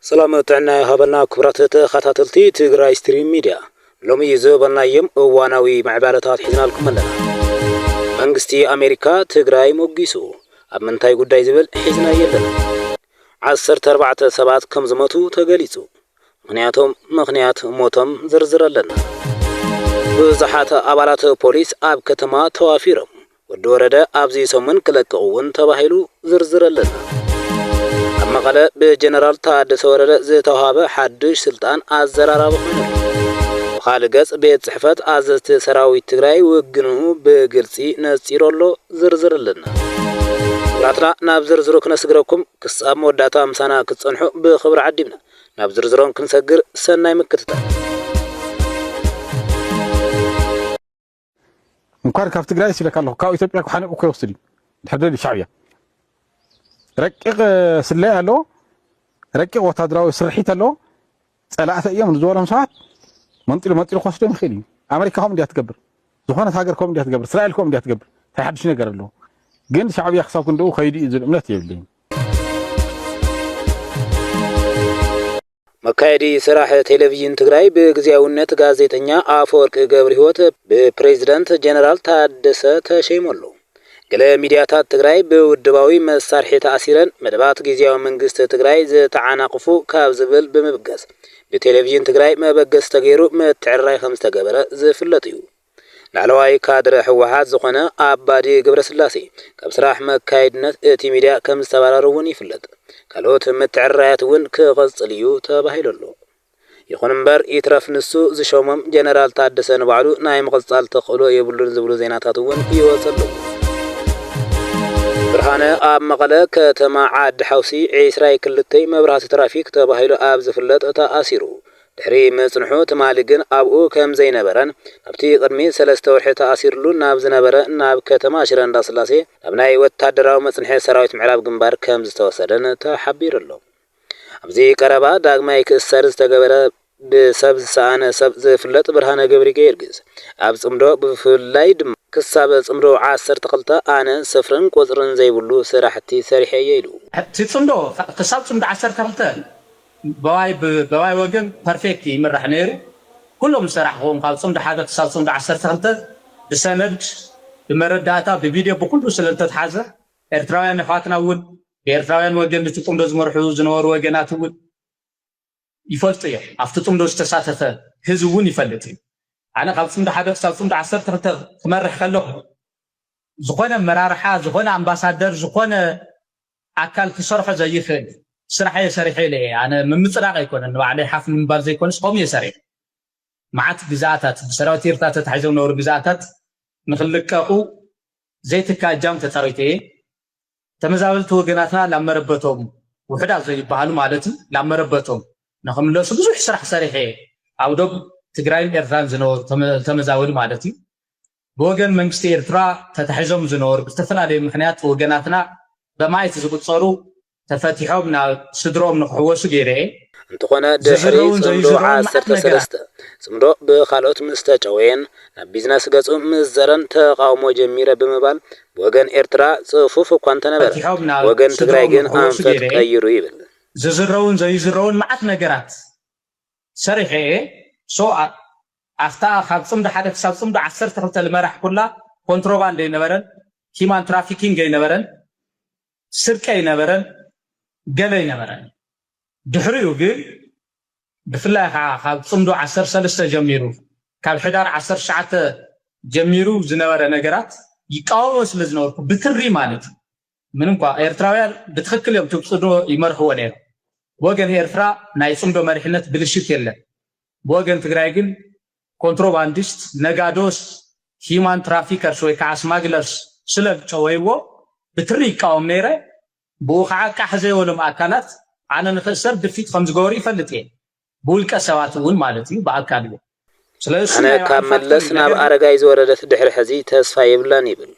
سلامتنا هبنا كبرات تخاتلتي تجراي ستريم ميديا لومي يزوبنا يم واناوي معبالتات حزنا لكم لنا منغستي أمريكا تجراي موجيسو أبمنتاي قداي زبل حزنا يلنا عصر 4 سبات كم زمتو تجليسو مغنيات موتم زرزر لنا بزحات أبالات بوليس أب كتما توافيرم ودورده أبزي سمن كلكون تباهيلو زرزر لنا مقالة بجنرال تعدس ورد زيتوهابة حدش سلطان أزرارة بخونه وخالقس بيت صحفات أزست سراوي تغراي وقنوه بقرسي نسيرولو زرزر لنا راتنا نابزرزرو كنسقركم كساب موداتا مسانا كتصنحو بخبر عديمنا نابزرزرون كنسقر سناي مكتتا مقارك في تغراي سيلك الله كاو إثيوبيا كحانق وكي وصلي تحدد الشعبية ركيق سلاي له ركيق وتدراوي سرحيت له سلاعة أيام نزورهم ساعات منطلو خاصة مخيلين أمريكا هم دي هتكبر زخانة هاجر كم دي هتكبر إسرائيل كم دي هتكبر تحدش نجار له جند شعبي يخسر كندو خيدي إذا الأمنات يبلين مكايدي صراحة تلفزيون تغراي بغزياونت غازيتنيا آفورك غبريوت ببريزيدنت جنرال تادسة تشيمولو قال ميدياتات تغراي بودباوي مسارحي تأثيرا مدبات غزياو منغست تغراي زتعاناقفو كابزبل بمبقس بتلفزيون تغراي مبقس تغيرو متعراي خمس تقبرة زفلتيو لعلواي كادر حوحات زخنا أبادي قبر سلاسي كبسراح مكايدنت اتي ميديا كمس تبارارون يفلت كالوت متعرايات ون كغزليو تباهيلولو يخون مبر يترف نسو زشومم جنرال تادسة نبعلو نايم غزال تقلو يبلون زبلو زيناتات ون يوصلو برهانة آب مقالة كتما عاد حوسي عيسراي كلتي مبرات ترافيك تباهيلو آب زفلت تأثيرو دحري مصنحو تمالقن آبقو كم زينبران نبتي قدمي سلسة ورحي تأثيرلو ناب زنبران ناب كتما شران دا سلاسي نبناي واتادراو مصنحي سراويت معراب قنبار كم زتوسدن تحبيرلو أبزي قربا داقماي كسرز تقبرا بسبز سانا سبز فلت برهانة قبري كيرقز أبز امدو بفلاي دم كسابز امدو عاسر تقلتا أنا سفرن قوزرن زي بلو سراحتي ساريحي يلو تتصمدو كسابز امدو عاسر تقلتا بواي وقن بارفكتي مرح نيري كلهم سراحهم قال صمد حاجة كسابز امدو عاسر تقلتا بسند بمرداتا بفيديو بكل سلالتا تحازة إرتراويان نفاتنا ون بإرتراويان وقن بتقوم دوز مرحو زنور وقنات ون يفلطيه افتطم دوز تساتته هزون يفلطي انا قالصم ده حدا صالصم ده 10 ترته تمرح خلو زخونه مرارحه زخونه امباسادر زخونه اكل كسرح زي خيل سرحه يسرحي لي انا ممصراق يكون انه عليه حفل منبال زي يكون قوم يسرح معت غزاتات سراوتيرتات تحيزو نور غزاتات نخلققو زيت كاجام تطريتي تمزاولت وغناتنا لامربتهم وحدا زي يبحالو معناتي لامربتهم نخم لو سبزو يسرح سريحي او دوب تግራይ ኤርትራን ዝነወሩ ተመዛወሉ ማለት እዩ በወገን መንግስቲ ኤርትራ ተታሒዞም ዝነወሩ ብዝተፈላለዩ ምክንያት ወገናትና በማየት ዝቁፀሩ ተፈቲሖም ናብ ስድሮም ንክሕወሱ ገይረ እንተኾነ ድሕሪ ጽምዶ 13 ጽምዶ ብኻልኦት ምስተጨወየን ናብ ቢዝነስ ገጹ ምዘረን ተቃውሞ ጀሚረ ብምባል ወገን ኤርትራ ጽፉፍ እኳ እንተነበረ ወገን ትግራይ ግን አንፈት ቀይሩ ይብል ዝዝረውን ዘይዝረውን ማዓት ነገራት ሰሪሐ سو أفتا خمسم ده حدث خمسم ده 10 ترتل المرح كلها كونتروباند ينبرن هيمان ترافيكينج ينبرن سرقة ينبرن قلة ينبرن دحريو جي بفلا خمسم ده 10 سلسة جميرو كالحدار 10 ساعات جميرو زنبرن نجارات يقاوموا سلزنور بتري مالت منهم قا إيرتراويال بتخكل يوم تبصدو يمرحوا عليه وجن إيرترا نايسم ده مرحلة بلشيت يلا بوغن تግራይ ግን ኮንትሮባንዲስት ነጋዶስ ሂማን ትራፊከርስ ወይ ካስማግለርስ ስለጨወይዎ ብትሪ ቃውም ነይረ ቦኻዓ ካሕዘይወሎም አካላት አነ ንኽሰር ድፊት ከም ዝገበሩ ይፈልጥ እየ ብውልቀ ሰባት እውን ማለት እዩ በአካል እዩ ስለዚህ አነ ካብ መለስ ናብ አረጋይ ዝወረደት ድሕሪ ሕዚ ተስፋ የብላን ይብል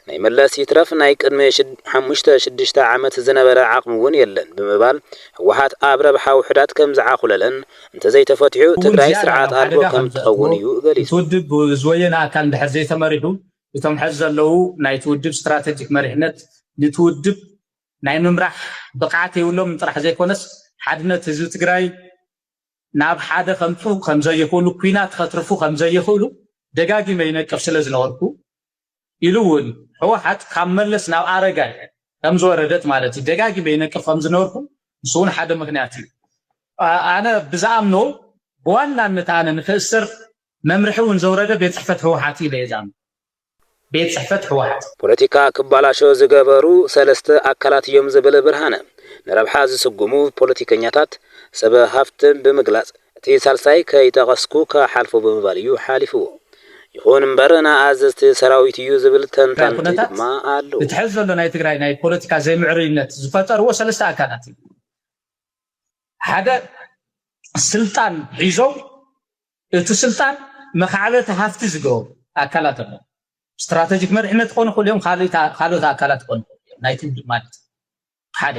ናይ መለስ ይትረፍ ናይ ቅድመ 5-6 ዓመት ዝነበረ ዓቕሙ እውን የለን ብምባል ህወሓት ኣብ ረብሓዊ ውሕዳት ከም ዝዓኹለለን እንተዘይ ተፈትሑ ትግራይ ስርዓት ኣልቦ ከም ትኸውን እዩ ገሊጹ ትውድብ ዝወየነ ኣካል እንድሕር ዘይተመሪሑ እቶም ሕዚ ዘለው ናይ ትውድብ ስትራቴጂክ መሪሕነት ንትውድብ ናይ ምምራሕ ብቕዓት የብሎም ጥራሕ ዘይኮነስ حدنت هزب تግራይ ናብ ሓደ ከምፁ ከምዘይኹሉ ኩናት ከትርፉ ከምዘይኹሉ ደጋጊመ ይነቅፍ ስለዝነበርኩ ኢሉውን ህወሓት ካብ መለስ ናብ አረጋይ ከምዝወረደት ማለት ደጋጊመ ይነቅፍ ከምዝነበርኩ ንሱን ሓደ ምክንያት እዩ አነ ብዛምኖ በዋናነት አነ ንክእስር መምርሕውን ዘውረደ ቤት ጽሕፈት ህወሓት ይለዛም ቤት ጽሕፈት ህወሓት ፖለቲካ ክባላሾ ዝገበሩ ሰለስተ አካላት እዮም ዝብል ብርሃነ ንረብሓ ዝስጉሙ ፖለቲከኛታት ሰብ ሃፍትን ብምግላጽ እቲ ሳልሳይ ከይተቐስኩ ከሓልፎ ብምባል እዩ ሓሊፍዎ ይኹን እምበር ንኣዘዝቲ ሰራዊት እዩ ዝብል ተንታንቲ ድማ ኣሎ እትሕዝ ዘሎ ናይ ትግራይ ናይ ፖለቲካ ዘይምዕርይነት ዝፈጠርዎ ሰለስተ አካላት እዩ ሓደ ስልጣን ሒዞም እቲ ስልጣን መኻዕበት ሃፍቲ ዝገበሩ አካላት ኣሎ ስትራቴጂክ መሪሕነት ኮኑ ኩሎም ካልኦት አካላት ኮኑ ናይ ትምድ ማለት ሓደ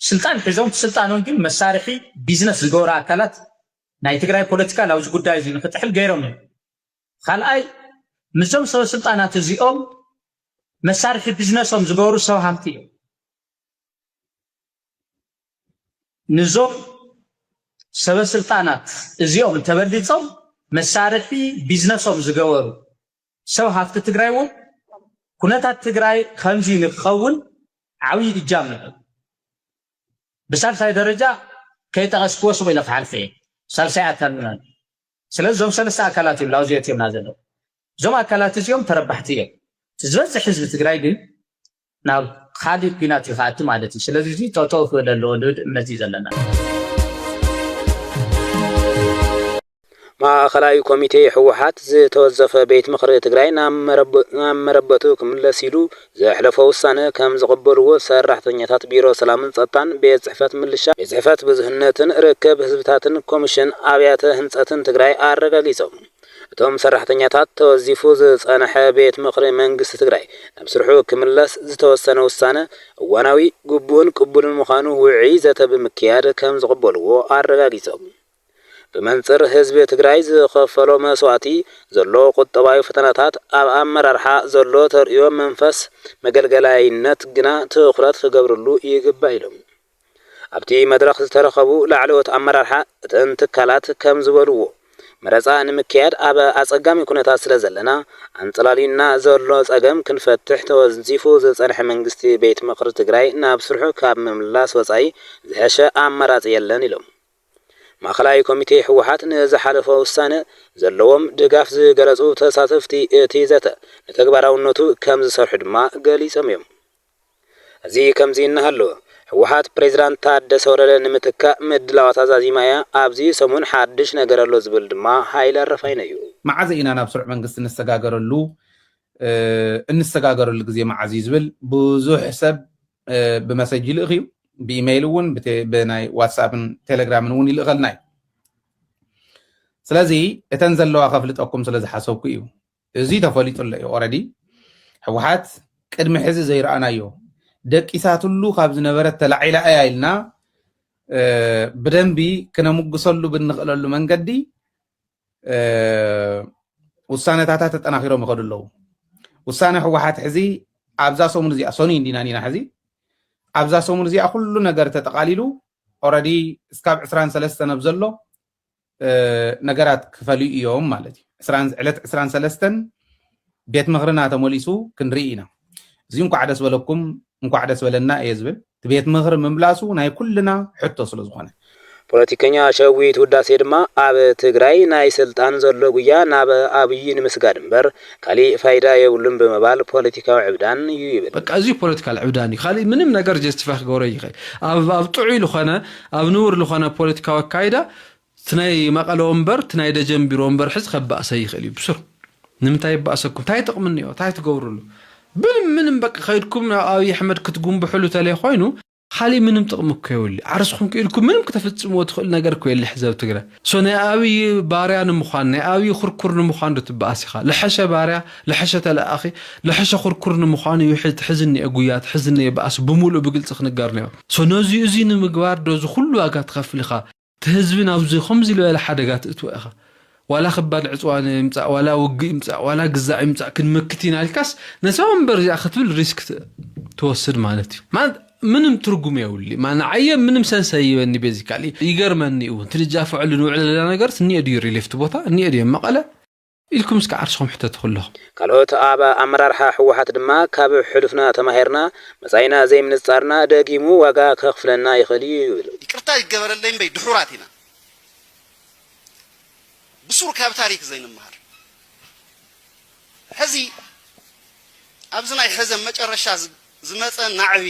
ስልጣን ሒዞም ስልጣኖም ግን መሳርሒ ቢዝነስ ዝገበሩ አካላት ናይ ትግራይ ፖለቲካ ላውዚ ጉዳይ እዚ ንክትሕል ገይሮም ካልኣይ ምዞም ሰብ ስልጣናት እዚኦም መሳርሒ ቢዝነሶም ዝገበሩ ሰብ ሃፍቲ እዮም ንዞም ሰብ ስልጣናት እዚኦም ተበሊጾም መሳርሒ ቢዝነሶም ዝገበሩ ሰብ ሃፍቲ ትግራይ እውን ኩነታት ትግራይ ከምዚ ንክኸውን ዓብይ እጃም ነበር በሳልሳይ ደረጃ ከይተቀስክዎ ሰው ይለፍሓልፈ ሳልሳይ አካልና ስለዚህ ዞም ሰለስተ አካላት ይብላው ዚያትም ናዘለው ዞም አካላት እዚኦም ተረባሕቲ እዮም ዝበዝሕ ህዝቢ ትግራይ ግን ናብ ካሊድ ግናት ይፋት ማለት እዩ ስለዚህ እዚ ተውተው ፈለሎ ወለድ እምነት ይዘለና ማእኸላይ ኮሚቴ ህወሓት ዝተወዘፈ ቤት ምክሪ ትግራይ ናብ መረበቱ ክምለስ ኢሉ ዘሕለፈ ውሳነ ከም ዝቕበልዎ ሰራሕተኛታት ቢሮ ሰላምን ጸጥታን ቤት ጽሕፈት ምልሻ ቤት ጽሕፈት ብዙሕነትን ርክብ ህዝብታትን ኮሚሽን ኣብያተ ህንጸትን ትግራይ ኣረጋጊጾም እቶም ሰራሕተኛታት ተወዚፉ ዝጸንሐ ቤት ምክሪ መንግስቲ ትግራይ ናብ ስርሑ ክምለስ ዝተወሰነ ውሳነ እዋናዊ ግቡን ቅቡልን ምዃኑ ውዒ ዘተ ብምክያድ ከም ዝቕበልዎ ኣረጋጊጾም بمنصر حزب تግራይ ዝኸፈሎ መስዋዕቲ ዘሎ ቁጠባዊ ፈተናታት ኣብ ኣመራርሓ ዘሎ ተርእዮ መንፈስ መገልገላይነት ግና ትኹረት ክገብርሉ ይግባእ ኢሎም ኣብቲ መድረኽ ዝተረኸቡ ላዕለዎት ኣመራርሓ እተን ትካላት ከም ዝበልዎ መረፃ ንምክያድ ኣብ ኣጸጋሚ ኩነታት ስለ ዘለና አንጸላሊና ዘሎ ጸገም ክንፈትሕ ተወዚፉ ዝጸንሐ መንግስቲ ቤት ምክሪ ትግራይ ናብ ስርሑ ካብ ምምላስ ወጻኢ ዝሐሸ ኣማራጺ የለን ኢሎም ማእኸላይ ኮሚቴ ህወሓት ንዝሓለፈ ውሳነ ዘለዎም ድጋፍ ዝገለጹ ተሳተፍቲ እቲ ዘተ ንተግባራውነቱ ከም ዝሰርሑ ድማ ገሊጾም እዮም እዚ ከምዚ እናሃሎ ህወሓት ፕሬዝዳንት ታደሰ ወረደ ንምትካእ ምድላዋት ኣዛዚማያ ኣብዚ ሰሙን ሓድሽ ነገር ኣሎ ዝብል ድማ ሃይለ ረፋይነ እዩ መዓዝ ኢና ናብ ስርዕ መንግስቲ እንሰጋገረሉ ግዜ መዓዝ ዝብል ብዙሕ ሰብ ብመሰጅ ልእኺዩ بإيميل ون بناي واتساب تليجرام ون يلغلناي سلازي اتنزل لو اخفلت اكم سلازي حسوكو يو ازي تفوليط له اوريدي حوحات قدم حز زي رانايو دقيساتلو خاب زنبرت تلعيلا ايلنا بدنبي كنا مغسلو بنخللو منغدي وسانتاتا تطناخيرو مخدلو وسانه حوحات حزي ابزا سومن زي اسوني دينانينا حزي ابزا سومن زي كل ነገር ተጠቃሊሉ ኦሬዲ እስካብ 23 ነብዘሎ ነገራት ክፈሉ እዮም ማለት እዩ 23 ቤት ምክርና ተሞሊሱ ክንሪኢና እዚ እንኳ ዓደስ በለኩም እንኳ ዓደስ በለና እየዝብል ቤት ምክር ምምላሱ ናይ ኩልና ሕቶ ስለ ዝኾነ ፖለቲከኛ ሸዊት ውዳሴ ድማ ኣብ ትግራይ ናይ ስልጣን ዘሎ ጉያ ናብ ኣብይን ምስጋድ እምበር ካሊ ፋይዳ የብሉን በመባል ፖለቲካዊ ዕብዳን እዩ ይብል በቃ እዚ ፖለቲካል ዕብዳን ካሊ ምንም ነገር ጀስቲፋይ ክገብሮ ይኽእል ኣብ ጥዑይ ልኾነ ኣብ ንውር ልኾነ ፖለቲካዊ ካይዳ ትናይ መቐለ ወንበር ትናይ ደጀን ቢሮ ወንበር ሕዝ ከባእሰ ይኽእል እዩ ብስር ንምንታይ ባእሰኩም ታይ ጥቕምንዮ ታይ ትገብሩሉ ምንም በቃ ኸይድኩም ኣብይ ኣሕመድ ክትጉንብሕሉ ተለይ ኮይኑ خالي منم تقمك يولي عرسكم كيلكم منم كتفتصموا تدخل ነገር كويل حزب تقرا سوني ابي باريا نمخان ابي خركر نمخان تباسيخا لحشه باريا لحشه الاخي لحشه خركر نمخان يحز حزني اغويات حزني باس بمولو بقلص خنغارنيو سونوزي ازين مغبار دوز كله واغا تخفلخا تهزبنا ابزي خمزي له حدغات اتوخا ولا خبال عصوان يمصا ولا وغي يمصا ولا غزاع يمصا كنمكتين الكاس نسوم برزي اختبل ريسك توسد مالتي ما ምንም ትርጉም የውሊ ማና አየ ምንም ሰንስ ይበኒ ቤዚካሊ ይገርመኒ እውን ትልጃፈዑ ልንውዕል ለና ነገር ስኒ እዲ ሪሊፍት ቦታ እኒ እዲ መቀለ ኢልኩም እስከ ዓርሶም ሕተት ኩለኹም ካልኦት ኣብ ኣመራርሓ ሕወሓት ድማ ካብ ሕሉፍና ተማሂርና መጻይና ዘይምንጻርና ደጊሙ ዋጋ ከኽፍለና ይኽእል ይብል ይቅርታ ይገበረለይም በይ ድሑራት ኢና ብሱር ካብ ታሪክ ዘይንመሃር ሕዚ ኣብዚ ናይ ሕዘ መጨረሻ ዝመፀ ናዕቢ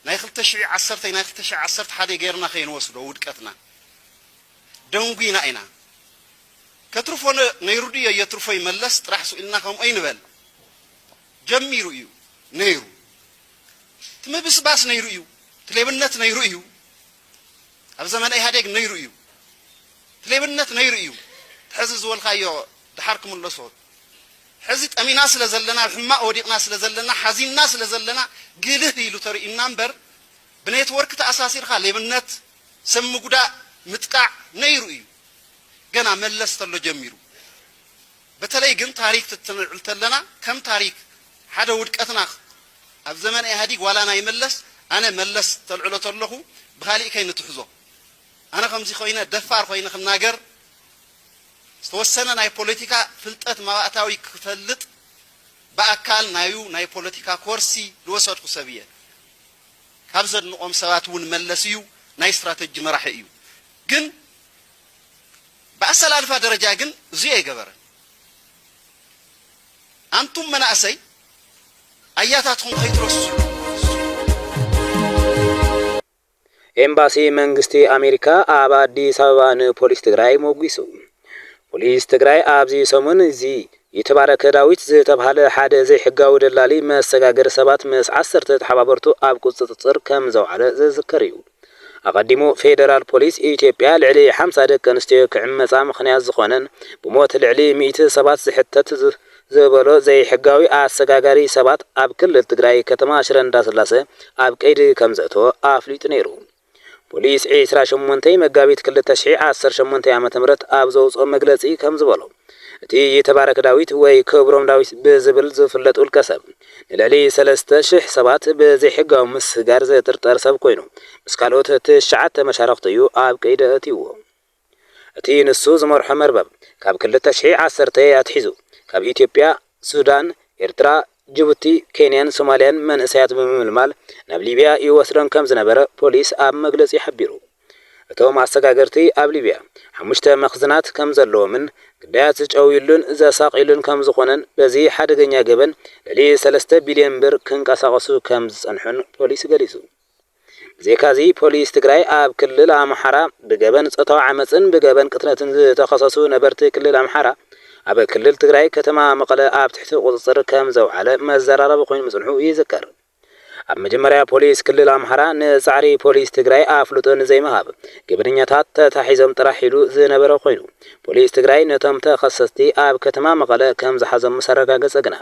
ናይ 2010 ናይ 2011 ገይርና ከይንወስዶ ውድቀትና ደንጉና ኢና ከትርፎ ነይሩድዮ የትርፎ ይመለስ ጥራሕ ስኢልና ከም ኣይንበል ጀሚሩ እዩ ነይሩ ትምብስባስ ነይሩ እዩ ትሌብነት ነይሩ እዩ ኣብ ዘመን ኢህአዴግ ነይሩ እዩ ትሌብነት ነይሩ እዩ ሕዚ ዝወልካዮ ድሓር ክምለሶ ሕዚ ጠሚና ስለ ዘለና ሕማቅ ወዲቅና ስለ ዘለና ሓዚንና ስለ ዘለና ግልህ ኢሉ ተርእይና እምበር ብኔትወርክ ተኣሳሲርካ ሌብነት ሰብ ምጉዳእ ምጥቃዕ ነይሩ እዩ ገና መለስ ተሎ ጀሚሩ በተለይ ግን ታሪክ ትትንዕል ተለና ከም ታሪክ ሓደ ውድቀትና ኣብ ዘመን ኢህአዴግ ዋላ ናይ መለስ ኣነ መለስ ተልዕሎ ተለኹ ብኻሊእ ከይንትሕዞ ኣነ ከምዚ ኮይነ ደፋር ኮይነ ክናገር ዝተወሰነ ናይ ፖለቲካ ፍልጠት መባእታዊ ክፈልጥ በኣካል ናዩ ናይ ፖለቲካ ኮርሲ ዝወሰድኩ ሰብ እየ ካብ ዘድንቆም ሰባት እውን መለስ እዩ ናይ ስትራቴጂ መራሒ እዩ ግን በአሰላልፋ ደረጃ ግን እዚያ ይገበረን አንቱም መናእሰይ አያታትኩም ከይትረሱ ኤምባሲ መንግስቲ አሜሪካ ኣብ አዲስ አበባ ንፖሊስ ትግራይ ሞጊሱ ፖሊስ ትግራይ ኣብዚ ሰሙን እዚ የተባረከ ዳዊት ዝተባሃለ ሓደ ዘይሕጋዊ ደላሊ መሰጋገር ሰባት ምስ 10 ተሓባበርቱ ኣብ ቁጥጥር ከም ዘውዓለ ዝዝከር እዩ أقدمو فيدرال بوليس إثيوبيا لعلي 50 دق أنستيو كعمصا مخنيات زخونن بموت لعلي 107 زحتت زبلو زي حقاوي أسغاغاري سبات أب كل تግራይ ከተማ ሽረ እንዳስላሴ ኣብ ቀይዲ ከም ዘእተወ ኣፍሊጡ ነይሩ ፖሊስ 28 መጋቢት 2018 ዓመተ ምህረት ኣብ ዘውፅኦ መግለጺ ከም ዝበሎ እቲ የተባረከ ዳዊት ወይ ክብሮም ዳዊት ብዝብል ዝፍለጥ ውልቀሰብ ንልዕሊ 3000 ሰባት ብዘይሕጋዊ ምስጋር ዝጥርጠር ሰብ ኮይኑ ምስ ካልኦት ትሽዓተ መሻርክቲ እዩ ኣብ ቀይዲ ኣትይዎ እቲ ንሱ ዝመርሖ መርበብ ካብ 2010 ኣትሒዙ ካብ ኢትዮጵያ ሱዳን ኤርትራ ጅቡቲ ኬንያን ሶማሊያን መንእሰያት ብምልማል ናብ ሊብያ ይወስዶን ከም ዝነበረ ፖሊስ ኣብ መግለጺ ሓቢሩ እቶም አሰጋገርቲ ኣብ ሊብያ 5 መኽዝናት ከም ዘለዎምን ግዳያት ጨውይሉን ዘሳቂሉን ከም ዝኾነን በዚ ሓደገኛ ገበን ለሊ 3 ቢልዮን ብር ክንቀሳቀሱ ከም ዝጸንሑን ፖሊስ ገሊጹ ዜካዚ ፖሊስ ትግራይ ኣብ ክልል ኣምሓራ ብገበን ጾታዊ ዓመጽን ብገበን ቅትነትን ዝተኸሰሱ ነበርቲ ክልል ኣምሓራ ኣብ ክልል ትግራይ ከተማ መቐለ ኣብ ትሕቲ ቁጥጥር ከም ዘውዓለ መዘራረብ ኮይኑ ምጽንሑ ይዝከር ኣብ መጀመርያ ፖሊስ ክልል ኣምሓራ ንጻዕሪ ፖሊስ ትግራይ ኣፍልጦን ዘይመሃብ ግብርኛታት ተታሒዞም ጥራሕ ኢሉ ዝነበረ ኮይኑ ፖሊስ ትግራይ ነቶም ተኸሰስቲ ኣብ ከተማ መቐለ ከም ዝሓዞም መሰረጋገጸ ግና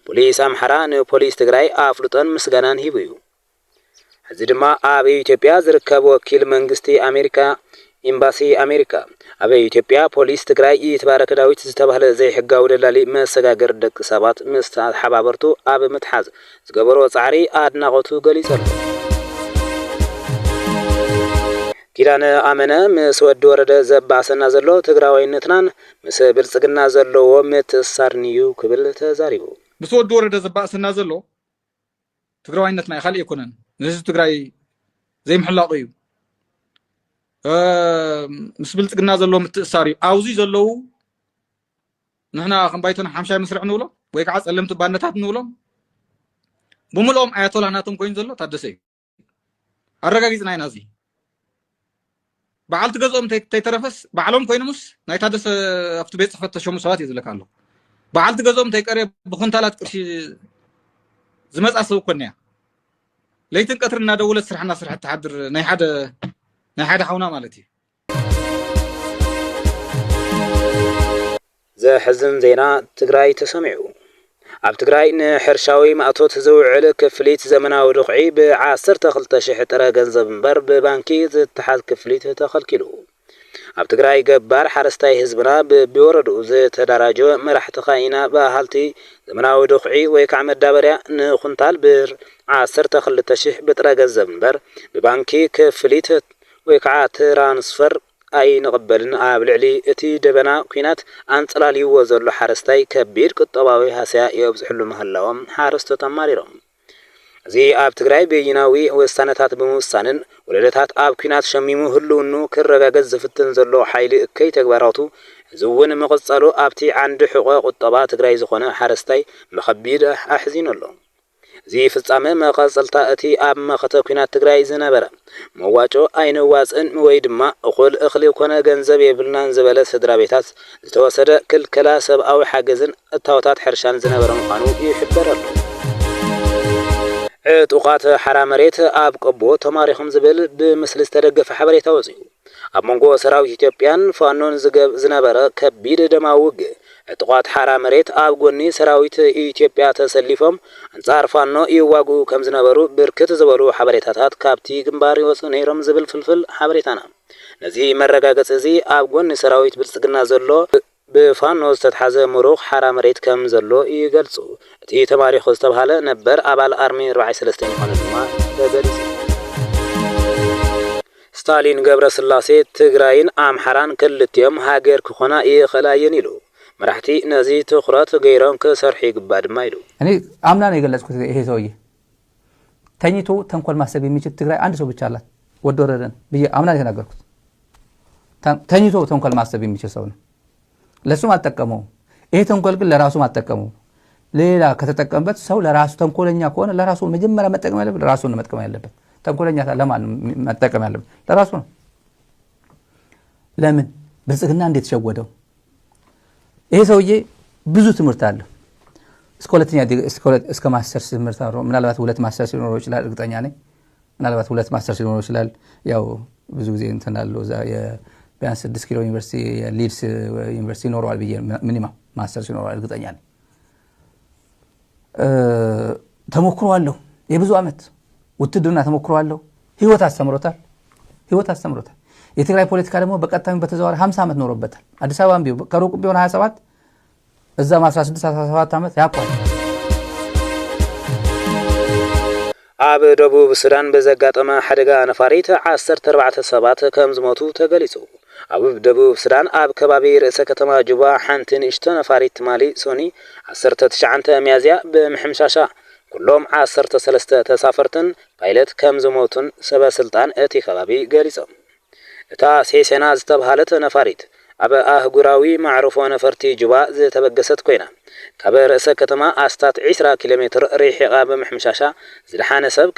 ፖሊስ ኣምሓራ ንፖሊስ ትግራይ ኣፍልጦን ምስጋናን ሂቡ እዩ ሕዚ ድማ ኣብ ኢትዮጵያ ዝርከብ ወኪል መንግስቲ ኣሜሪካ ኤምባሲ ኣሜሪካ ኣብ ኢትዮጵያ ፖሊስ ትግራይ የተባረከ ዳዊት ዝተባሃለ ዘይሕጋዊ ደላሊ መሰጋገር ደቂ ሰባት ምስ ተሓባበርቱ ኣብ ምትሓዝ ዝገበሮ ጻዕሪ ኣድናቆቱ ገሊጸሉ ኪዳነ ኣመነ ምስ ወዲ ወረደ ዘባሰና ዘሎ ትግራዋይነትናን ምስ ብልጽግና ዘለዎ ምትሳርንዩ ክብል ተዛሪቡ ምስ ወዲ ወረደ ዘባሰና ዘሎ ትግራዋይነትና ይኻል ይኮነን ንህዝቢ ትግራይ ዘይምሕላቕ እዩ ምስ ብልጽግና ዘሎ ምትእሳር እዩ ኣውዚ ዘለው ንሕና ከም ባይቶና ሓምሻይ መስርዕ ንብሎ ወይ ከዓ ጸለምቲ ባነታት ንብሎም ብምልኦም ኣያቶላናቶም ኮይኑ ዘሎ ታደሰ እዩ ኣረጋጊጽና ኢና እዚ በዓልቲ ገዝኦም ተይተረፈስ በዓሎም ኮይኖምስ ናይ ታደሰ ኣብቲ ቤት ጽሕፈት ተሾሙ ሰባት እዩ ዝለካ ኣሎ በዓልቲ ገዝኦም ተይቀረ ብኹንታላት ቅርሺ ዝመጻ ሰብ ኮነ እያ ለይትን ቀትር እናደወለት ስራሕና ስራሕ ተሓድር ናይ ሓደ ሓውና ማለት እዩ ዘሕዝን ዜና ትግራይ ተሰሚዑ ኣብ ትግራይ ንሕርሻዊ ማእቶት ዝውዕል ክፍሊት ዘመናዊ ድኽዒ ብ12000 ጥረ ገንዘብ እምበር ብባንኪ ዝተሓዝ ክፍሊት ተኸልኪሉ ኣብ ትግራይ ገባር ሓረስታይ ህዝብና ብወረዱ ዝተደራጀ መራሕቲ ኻይና ባህልቲ ዘመናዊ ድኹዒ ወይ ከዓ መዳበርያ ንኹንታል ብር 12,000 ብጥረ ገንዘብ እምበር ብባንኪ ክፍሊት ወይ ከዓ ትራንስፈር ኣይ ንቕበልን ኣብ ልዕሊ እቲ ደበና ኩናት ኣንጸላልይዎ ዘሎ ሓረስታይ ከቢድ ቁጠባዊ ሃስያ የብዝሕሉ ምህላዎም ሓረስቶት ኣማሪሮም እዚ ኣብ ትግራይ በይናዊ ወሳነታት ብምውሳንን ወለደታት ኣብ ኩናት ሸሚሙ ህልውኑ ክረጋገጽ ዝፍትን ዘሎ ሓይሊ እከይ ተግባራቱ ዝውን መቕጸሉ ኣብቲ ዓንዲ ሕቆ ቁጠባ ትግራይ ዝኾነ ሓረስታይ መኸቢድ ኣሕዚነሎ እዚ ፍጻመ መቐጸልታ እቲ ኣብ መኸተ ኩናት ትግራይ ዝነበረ መዋጮ ኣይነዋጽን ወይ ድማ እኹል እኽሊ ኮነ ገንዘብ የብልናን ዝበለ ስድራ ቤታት ዝተወሰደ ክልከላ ሰብኣዊ ሓገዝን እታወታት ሕርሻን ዝነበረ ምዃኑ ይሕበር ኣሎ ዕጡቓት ሓራ መሬት ኣብ ቆቦ ተማሪኾም ዝብል ብምስሊ ዝተደገፈ ሓበሬታ ወፂኡ ኣብ መንጎ ሰራዊት ኢትዮጵያን ፋኖን ዝነበረ ከቢድ ደማዊ ውግእ ዕጡቓት ሓራ መሬት ኣብ ጎኒ ሰራዊት ኢትዮጵያ ተሰሊፎም አንጻር ፋኖ ይዋግኡ ከም ዝነበሩ ብርክት ዝበሉ ሓበሬታታት ካብቲ ግንባር ይወፁ ነይሮም ዝብል ፍልፍል ሓበሬታና ነዚ መረጋገጽ እዚ ኣብ ጎኒ ሰራዊት ብልጽግና ዘሎ ብፋኖ ዝተተሓዘ ሙሩኽ ሓራ መሬት ከም ዘሎ ይገልጹ እቲ ተማሪኹ ዝተባሃለ ነበር ኣባል አርሚ 43 ምዃኑ ድማ ተገሊጹ ስታሊን ገብረስላሴ ትግራይን ኣምሓራን ክልቲኦም ሃገር ክኾና ይኽእላየን ኢሉ መራሕቲ ነዚ ትኹረት ገይሮም ክሰርሑ ይግባእ ድማ ኢሉ እኔ አምና ነው የገለጽኩት ይሄ ሰውዬ ተኝቶ ተንኮል ማሰብ የሚችል ትግራይ አንድ ሰው ብቻ አላት ወዶ ወረደን ብዬ አምና የተናገርኩት ተኝቶ ተንኮል ማሰብ የሚችል ሰው ነው ለሱም አልተጠቀመው ይሄ ተንኮል ግን ለራሱ አልተጠቀመው ሌላ ከተጠቀመበት ሰው ለራሱ ተንኮለኛ ከሆነ ለራሱ መጀመሪያ መጠቀም ያለበት ለራሱ ነው መጠቀም ያለበት ተንኮለኛ ለማን መጠቀም ያለበት ለራሱ ነው ለምን ብልጽግና እንዴት ሸወደው ይሄ ሰውዬ ብዙ ትምህርት አለ እስኮለተኛ እስከ ማስተርስ ትምህርት አለው ምናልባት ሁለት ማስተርስ ሊኖረው ይችላል እርግጠኛ ነኝ ምናልባት ሁለት ማስተርስ ሊኖረው ይችላል ያው ብዙ ጊዜ እንተናለው ቢያንስ 6 ኪሎ ዩኒቨርሲቲ ሊድስ ዩኒቨርሲቲ ኖርዋል ብዬ ሚኒማም ማስተርስ ኖርዋል እርግጠኛ ነኝ ተሞክሯለሁ የብዙ አመት ውትድርና ተሞክሯለሁ ህይወት አስተምሮታል የትግራይ ፖለቲካ ደግሞ በቀጣይም በተዘዋዋሪ 50 አመት ኖሮበታል አዲስ አበባም ቢሆን ከሩቁም ቢሆን 27 እዛም 16 17 አመት ያቋል ኣብ ደቡብ ሱዳን በዘጋጠመ ሓደጋ ነፋሪት 14 ሰባት ከም ዝሞቱ ተገሊጹ ኣብ ደቡብ ሱዳን ኣብ ከባቢ ርእሰ ከተማ ጁባ ሓንቲ ንእሽቶ ነፋሪት ትማሊ ሶኒ 19 ሚያዝያ ብምሕምሻሻ ኩሎም 13 ተሳፈርትን ፓይለት ከም ዝሞቱን ሰበስልጣን እቲ ከባቢ ገሊጾም እታ ሴሴና ዝተባሃለት ነፋሪት ኣብ ኣህጉራዊ ማዕሩፎ ነፈርቲ ጁባ ዝተበገሰት ኮይና ካብ ርእሰ ከተማ ኣስታት 20 ኪሎ ሜትር ርሒቓ ብምሕምሻሻ ዝድሓነ ሰብ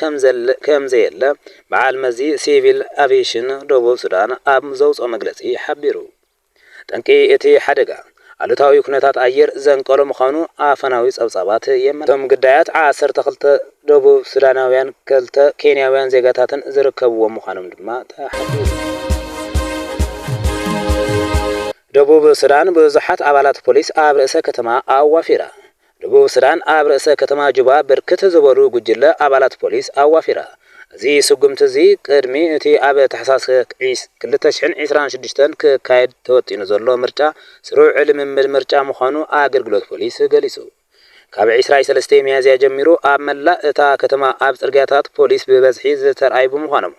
ከም ዘየለ በዓል መዚ ሲቪል አቪዬሽን ደቡብ ሱዳን ኣብ ዘውፅኦ መግለጺ ሓቢሩ ጠንቂ እቲ ሓደጋ አሉታዊ ኩነታት ኣየር ዘንቀሎ ምዃኑ ኣፈናዊ ጸብጻባት የመቶም ግዳያት 12 ደቡብ ሱዳናውያን 2 ኬንያውያን ዜጋታትን ዝርከብዎም ምዃኖም ድማ ተሓቢሩ ደቡብ ሱዳን ብዙሓት ኣባላት ፖሊስ ኣብ ርእሰ ከተማ ኣዋፊራ ደቡብ ሱዳን ኣብ ርእሰ ከተማ ጁባ ብርክት ዝበሉ ጉጅለ ኣባላት ፖሊስ ኣዋፊራ እዚ ስጉምቲ እዚ ቅድሚ እቲ ኣብ ተሓሳስ 2026 ክካየድ ተወጢኑ ዘሎ ምርጫ ስሩዕ ልምምድ ምርጫ ምዃኑ ኣገልግሎት ፖሊስ ገሊጹ ካብ 23 ሚያዝያ ጀሚሩ ኣብ መላእ እታ ከተማ ኣብ ጽርግያታት ፖሊስ ብበዝሒ ዝተርኣዩ ብምዃኖም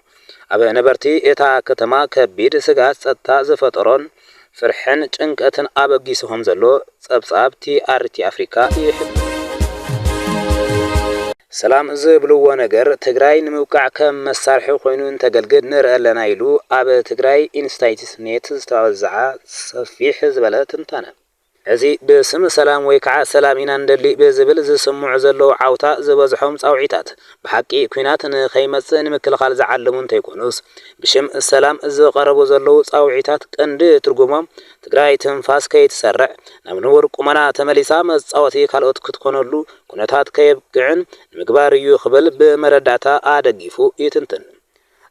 ኣብ ነበርቲ እታ ከተማ ከቢድ ስጋት ጸጥታ ዝፈጠሮን ፍርሕን ጭንቀትን ኣበጊስዎም ዘሎ ጸብጻብቲ ኣርቲ ኣፍሪካ ይሕብር ሰላም ዝብልዎ ነገር ትግራይ ንምውቃዕ ከም መሳርሒ ኮይኑ እንተገልግል ንርኢ ኣለና ኢሉ ኣብ ትግራይ ኢንስታይትስ ኔት ዝተወዝዓ ሰፊሕ ዝበለ ትንታነ እዚ ብስም ሰላም ወይ ከዓ ሰላም ኢና እንደሊ ብዝብል ዝስምዑ ዘለዉ ዓውታ ዝበዝሖም ጻውዒታት ብሓቂ ኩናት ንኸይመጽእ ንምክልኻል ዝዓለሙ እንተይኮኑስ ብሽም ሰላም ዝቐረቡ ዘለዉ ጻውዒታት ቀንዲ ትርጉሞም ትግራይ ትንፋስ ከይትሰርዕ ናብ ንቡር ቁመና ተመሊሳ መጻወቲ ካልኦት ክትኮነሉ ኩነታት ከየብቅዕን ንምግባር እዩ ክብል ብመረዳእታ ኣደጊፉ ይትንትን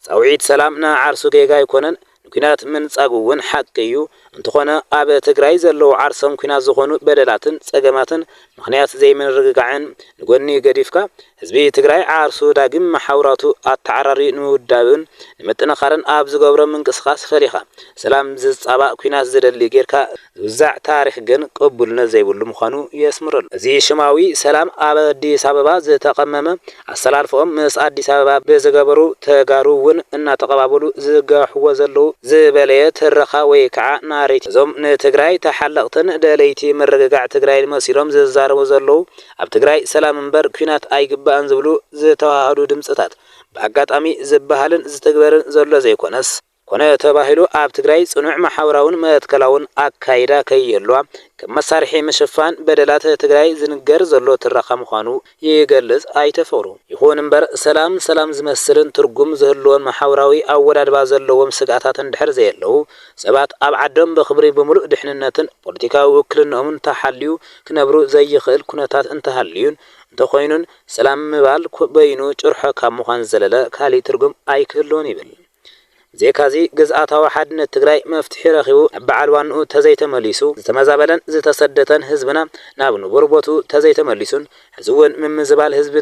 ጻውዒት ሰላም ንዓርሱ ጌጋ ይኮነን ኩናት ምንጻጉውን ሓቅዩ እንተኾነ ኣብ ትግራይ ዘለው ዓርሶም ኩናት ዝኾኑ በደላትን ጸገማትን ምኽንያት ዘይምንርግጋዕን ንጎኒ ገዲፍካ ህዝቢ ትግራይ ዓርሱ ዳግም ማሕውራቱ ኣተዓራሪ ንምውዳብን ንምጥንኻርን ኣብ ዝገብሮ ምንቅስቓስ ፈሪኻ ሰላም ዝጻባእ ኩናት ዝደሊ ጌርካ ዝውዛዕ ታሪክ ግን ቅቡልነት ዘይብሉ ምዃኑ የስምረሉ። እዚ ሽማዊ ሰላም ኣብ ኣዲስ ኣበባ ዝተቐመመ ኣሰላልፎም ምስ ኣዲስ ኣበባ ብዝገበሩ ተጋሩ እውን እናተቐባበሉ ዝጋሕዎ ዘለው ዝበለየ ትረኻ ወይ ከዓ ናሬት እዞም ንትግራይ ተሓለቕትን ደለይቲ ምርግጋዕ ትግራይ መሲሎም ዝዛረቡ ዘለው ኣብ ትግራይ ሰላም እምበር ኩናት ኣይግባእን ዝብሉ ዝተዋሃዱ ድምፅታት ብኣጋጣሚ ዝበሃልን ዝተግበርን ዘሎ ዘይኮነስ ኮነ ተባሂሉ ኣብ ትግራይ ጽኑዕ ማሕበራውን መትከላውን ኣካይዳ ከይህልዋ ከም መሳርሒ ምሽፋን በደላት ትግራይ ዝንገር ዘሎ ትረኻ ምዃኑ ይገልጽ ኣይተፈሩ። ይኹን እምበር ሰላም ዝመስልን ትርጉም ዝህልዎን ማሕበራዊ ኣወዳድባ ዘለዎም ስጋታት እንድሕር ዘየለው ሰባት ኣብ ዓዶም ብኽብሪ ብምሉእ ድሕንነትን ፖለቲካዊ ውክልንኦምን ተሓልዩ ክነብሩ ዘይኽእል ኩነታት እንተሃልዩን እንተኾይኑን ሰላም ምባል በይኑ ጭርሖ ካብ ምዃን ዘለለ ካሊእ ትርጉም ኣይክህልዎን ይብል። ዜካዚ ግዝኣታዊ ሓድነት ትግራይ መፍትሒ ረኺቡ በዓል ዋንኡ ተዘይተመሊሱ ዝተመዛበለን ዝተሰደተን ህዝብና ናብ ንቡር ቦትኡ ተዘይተመሊሱን ሕዝውን ምምዝባል ህዝቢ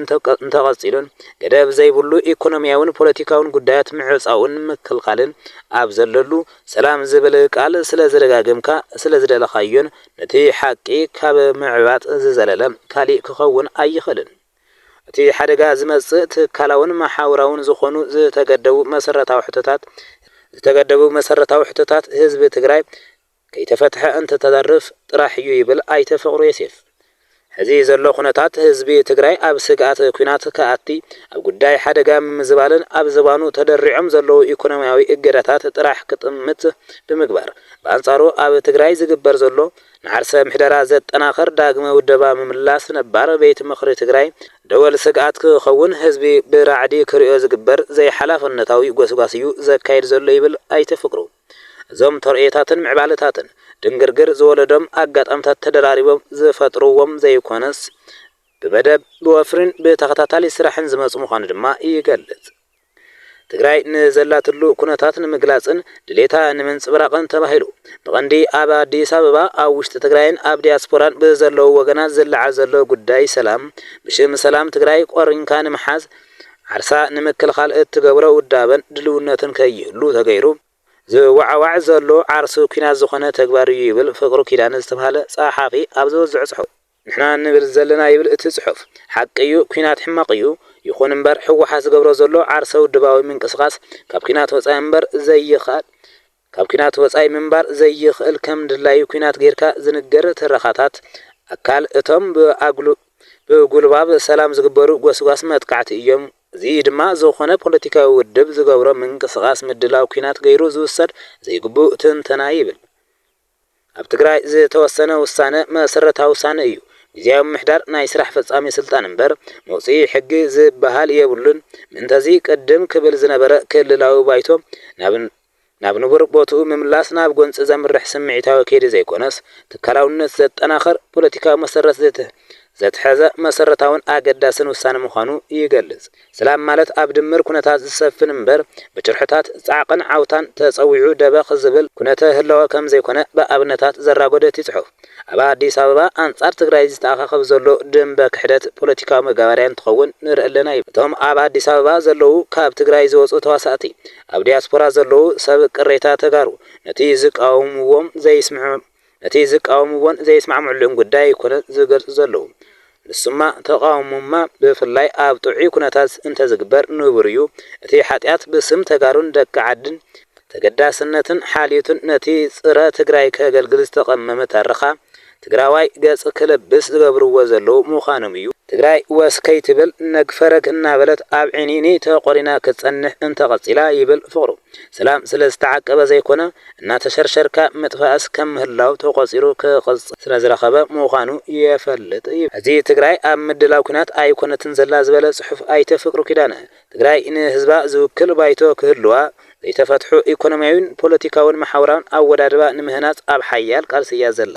እንተቐፂሉን ገደብ ዘይብሉ ኢኮኖሚያውን ፖለቲካውን ጉዳያት ምዕፃውን ምክልኻልን ኣብ ዘለሉ ሰላም ዝብል ቃል ስለ ዝደጋግምካ ስለ ዝደለኻዮን ነቲ ሓቂ ካብ ምዕባጥ ዝዘለለ ካሊእ ክኸውን ኣይኽእልን። እቲ ሓደጋ ዝመጽእ ትካላውን ማሕበራውን ዝኾኑ ዝተገደቡ መሰረታዊ ሕቶታት ህዝቢ ትግራይ ከይተፈትሐ እንተተደርፍ ጥራሕ እዩ ይብል ኣይተፈቕሩ ዮሴፍ። ሕዚ ዘሎ ኩነታት ህዝቢ ትግራይ ኣብ ስግኣት ኩናት ከኣቲ ኣብ ጉዳይ ሓደጋ ምዝባልን ኣብ ዝባኑ ተደሪዖም ዘለው ኢኮኖሚያዊ እገዳታት ጥራሕ ክጥምት ብምግባር በኣንጻሩ ኣብ ትግራይ ዝግበር ዘሎ ንዓርሰ ምሕደራ ዘጠናኸር ዳግመ ውደባ ምምላስ ነባር ቤት ምኽሪ ትግራይ ደወል ስግኣት ክኸውን ህዝቢ ብራዕዲ ክሪኦ ዝግበር ዘይሓላፍነታዊ ጎስጓስዩ ዘካይድ ዘሎ ይብል ኣይተፈቅሩ። እዞም ተርኤታትን ምዕባለታትን ድንግርግር ዝወለዶም ኣጋጣምታት ተደራሪቦም ዝፈጥሩዎም ዘይኮነስ ብመደብ ብወፍርን ብተኸታታሊ ስራሕን ዝመፁ ምዃኑ ድማ ይገልጽ። ትግራይ ንዘላትሉ ኩነታት ንምግላጽን ድሌታ ንምንጽብራቕን ተባሂሉ ብቐንዲ ኣብ ኣዲስ ኣበባ ኣብ ውሽጢ ትግራይን ኣብ ዲያስፖራን ብዘለዉ ወገናት ዝለዓል ዘሎ ጉዳይ ሰላም ብሽም ሰላም ትግራይ ቆሪንካ ንምሓዝ ዓርሳ ንምክልኻል እትገብሮ ውዳበን ድልውነትን ከይህሉ ተገይሩ ዝዋዕዋዕ ዘሎ ዓርሱ ኩናት ዝኾነ ተግባር እዩ ይብል ፍቅሩ ኪዳነ ዝተባሃለ ጸሓፊ ኣብ ዝወዝዑ ጽሑፍ። ንሕና ንብል ዘለና ይብል እቲ ጽሑፍ ሓቂ እዩ፣ ኩናት ሕማቕ እዩ። ይኹን እምበር ሕወሓት ዝገብሮ ዘሎ ዓርሰ ውድባዊ ምንቅስቓስ ካብ ኩናት ወፃኢ ምንባር ዘይኽእል ከም ድላዩ ኩናት ጌርካ ዝንገር ትረኻታት ኣካል እቶም ብጉልባብ ሰላም ዝግበሩ ጎስጓስ መጥቃዕቲ እዮም። እዚ ድማ ዝኾነ ፖለቲካዊ ውድብ ዝገብሮ ምንቅስቓስ ምድላው ኩናት ገይሩ ዝውሰድ ዘይግቡእ ትንተና ይብል። ኣብ ትግራይ ዝተወሰነ ውሳነ መሰረታዊ ውሳነ እዩ። ጊዜያዊ ምሕዳር ናይ ስራሕ ፈጻሚ ስልጣን እምበር መውፅኢ ሕጊ ዝበሃል የብሉን። ምንተዚ ቅድም ክብል ዝነበረ ክልላዊ ባይቶ ናብ ንቡር ቦትኡ ምምላስ ናብ ጎንፂ ዘምርሕ ስምዒታዊ ከይዲ ዘይኮነስ ትካላውነት ዘጠናኸር ፖለቲካዊ መሰረት ዘትሕዘ መሰረታውን ኣገዳስን ውሳነ ምዃኑ ይገልጽ። ሰላም ማለት ኣብ ድምር ኩነታት ዝሰፍን እምበር ብጭርሕታት ጻዕቕን ዓውታን ተጸዊዑ ደበኽ ዝብል ኩነተ ህለወ ከም ዘይኮነ ብኣብነታት ዘራጎደት ይጽሑፍ። ኣብ ኣዲስ ኣበባ ኣንጻር ትግራይ ዝተኣኻኸብ ዘሎ ድንበ ክሕደት ፖለቲካዊ መጋባርያ እንትኸውን ንርኢ ኣለና እዩ። እቶም ኣብ ኣዲስ ኣበባ ዘለው ካብ ትግራይ ዝወፁ ተዋሳእቲ ኣብ ዲያስፖራ ዘለው ሰብ ቅሬታ ተጋሩ ነቲ ዝቃወምዎን ዘይስማዕምዑሉን ጉዳይ ይኮነ ዝገልጹ ዘለው ንስማ ተቃውሞማ ብፍላይ ኣብ ጥዑይ ኩነታት እንተዝግበር ንቡር እዩ። እቲ ሓጢኣት ብስም ተጋሩን ደቂ ዓድን ተገዳስነትን ሓልዮትን ነቲ ጽረ ትግራይ ከገልግል ዝተቐመመ ተርኻ ትግራዋይ ገጽ ክለብስ ዝገብርዎ ዘለው ምዃኖም እዩ። ትግራይ ወስከይ ትብል ነግፈረግ እናበለት ኣብ ዒኒኒ ተቆሪና ክጸንሕ እንተቐጺላ ይብል ፍቅሩ። ሰላም ስለ ዝተዓቀበ ዘይኮነ እናተሸርሸርካ ምጥፋእስ ከም ምህላው ተቆጺሩ ክቕጽ ስለ ዝረኸበ ምዃኑ የፈልጥ ይብል። እዚ ትግራይ ኣብ ምድላው ኩናት ኣይኮነትን ዘላ ዝበለ ጽሑፍ ኣይተፍቅሩ ኪዳነ ትግራይ ንህዝባ ዝውክል ባይቶ ክህልዋ ዘይተፈትሑ ኢኮኖሚያውን ፖለቲካውን ማሕበራውን ኣወዳድባ ንምህናጽ ኣብ ሓያል ቃልስያ ዘላ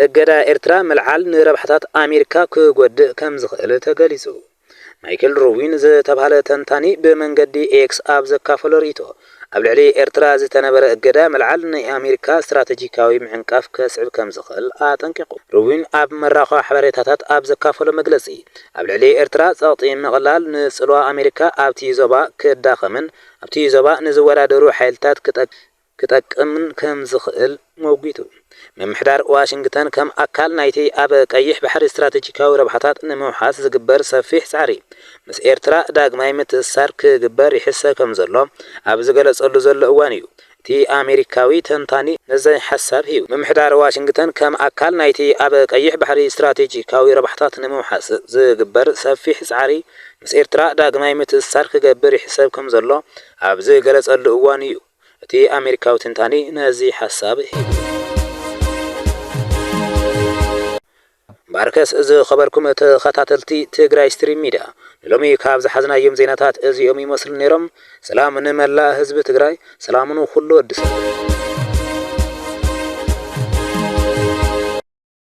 እገዳ ኤርትራ መልዓል ንረብሓታት ኣሜሪካ ክጎድእ ከም ዝኽእል ተገሊጹ። ማይክል ሮዊን ዝተባሃለ ተንታኒ ብመንገዲ ኤክስ ኣብ ዘካፈሎ ርእይቶ ኣብ ልዕሊ ኤርትራ ዝተነበረ እገዳ መልዓል ናይ ኣሜሪካ ስትራቴጂካዊ ምዕንቃፍ ከስዕብ ከም ዝኽእል ኣጠንቂቁ። ሮዊን ኣብ መራኸቢ ሓበሬታታት ኣብ ዘካፈሎ መግለጺ ኣብ ልዕሊ ኤርትራ ጸቕጢ ምቕላል ንጽልዋ ኣሜሪካ ኣብቲ ዞባ ክዳኸምን ኣብቲ ዞባ ንዝወዳደሩ ሓይልታት ክጠቅምን ከም ዝኽእል መውጊቱ ምምሕዳር ዋሽንግተን ከም ኣካል ናይቲ ኣብ ቀይሕ ባሕሪ ስትራቴጂካዊ ረብሓታት ንምውሓስ ዝግበር ሰፊሕ ጻዕሪ ምስ ኤርትራ ዳግማይ ምትእስሳር ክግበር ይሕሰብ ከም ዘሎ ኣብ ዝገለጸሉ ዘሎ እዋን እዩ። እቲ ኣሜሪካዊ ተንታኒ ነዚ ሓሳብ ሂቡ ምምሕዳር ዋሽንግተን ከም ኣካል ናይቲ ኣብ ቀይሕ ባሕሪ ስትራቴጂካዊ ረብሓታት ንምውሓስ ዝግበር ሰፊሕ ጻዕሪ ምስ ኤርትራ ዳግማይ ምትእስሳር ክገብር ይሕሰብ ከም ዘሎ ኣብ ዝገለጸሉ እዋን እዩ። እቲ ኣሜሪካዊ ተንታኒ ነዚ ሓሳብ ሂቡ ባርከስ እዚ ኸበርኩም ተኸታተልቲ ትግራይ ስትሪም ሚድያ ሎሚ ካብ ዝሓዝናዮም ዜናታት እዚኦም ይመስሉ ነይሮም። ሰላም ንመላእ ህዝቢ ትግራይ፣ ሰላምን ኩሉ ወዲ ሰብ።